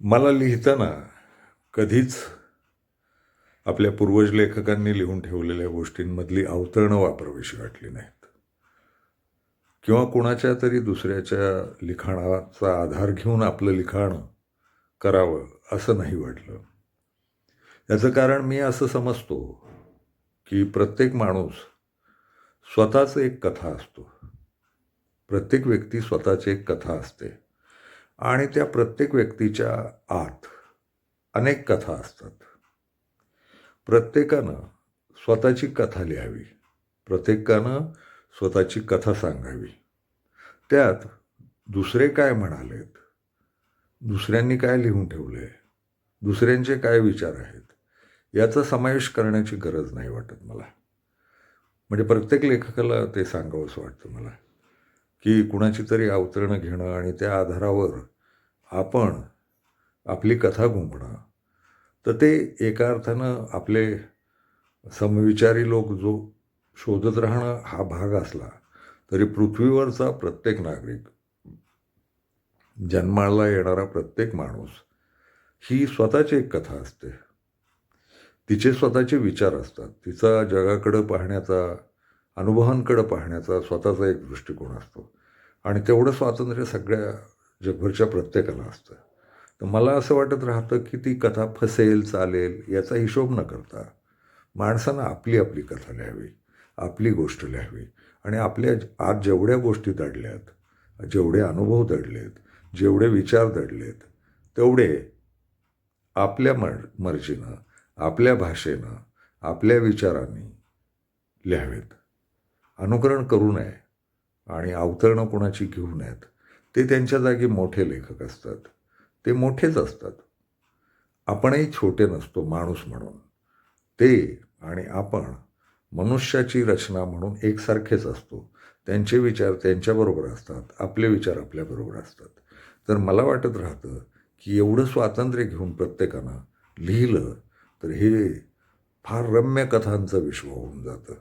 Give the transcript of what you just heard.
मला लिहिताना कधीच आपल्या पूर्वज लेखकांनी लिहून ठेवलेल्या गोष्टींमधली अवतरणं वापरावीशी वाटली नाहीत किंवा कुणाच्या तरी दुसऱ्याच्या लिखाणाचा आधार घेऊन आपलं लिखाण करावं असं नाही वाटलं. याचं कारण मी असं समजतो की प्रत्येक माणूस स्वतःच एक कथा असतो. प्रत्येक व्यक्ती स्वतःची एक कथा असते आणि त्या प्रत्येक व्यक्तीच्या आत अनेक कथा असतात. प्रत्येकानं स्वतःची कथा लिहावी. प्रत्येकानं स्वतःची कथा सांगावी. त्यात दुसरे काय म्हणालेत, दुसऱ्यांनी काय लिहून ठेवलंय, दुसऱ्यांचे काय विचार आहेत, याचा समावेश करण्याची गरज नाही वाटत मला. म्हणजे प्रत्येक लेखकाला ते सांगावंसं वाटतं मला, की कुणाची तरी अवतरणं घेणं आणि त्या आधारावर आपण आपली कथा गुंफणं, तर ते एका अर्थानं आपले समविचारी लोक जो शोधत राहणं हा भाग असला तरी पृथ्वीवरचा प्रत्येक नागरिक, जन्माला येणारा प्रत्येक माणूस ही स्वतःची एक कथा असते. तिचे स्वतःचे विचार असतात. तिचा जगाकडं पाहण्याचा, अनुभवांकडं पाहण्याचा स्वतःचा एक दृष्टिकोन असतो आणि तेवढं स्वातंत्र्य सगळ्या जगभरच्या प्रत्येकाला असतं. तर मला असं वाटत राहतं की ती कथा फसेल, चालेल याचा हिशोब न करता माणसानं आपली आपली कथा लिहावी, आपली गोष्ट लिहावी आणि आपल्या आत जेवढ्या गोष्टी दडल्यात, जेवढे अनुभव दडलेत, जेवढे विचार दडलेत, तेवढे आपल्या मर्जीनं, आपल्या भाषेनं, आपल्या विचारांनी लिहावेत. अनुकरण करू नये आणि अवतरणं कोणाची घेऊ नयेत. ते त्यांच्या जागी मोठे लेखक असतात. ते मोठेच असतात. आपणही छोटे नसतो माणूस म्हणून. ते आणि आपण मनुष्याची रचना म्हणून एकसारखेच असतो. त्यांचे विचार त्यांच्याबरोबर असतात. आपले विचार आपल्याबरोबर असतात. तर मला वाटत राहतं की एवढं स्वातंत्र्य घेऊन प्रत्येकानं लिहिलं तर हे फार रम्य कथांचं विश्व होऊन जातं.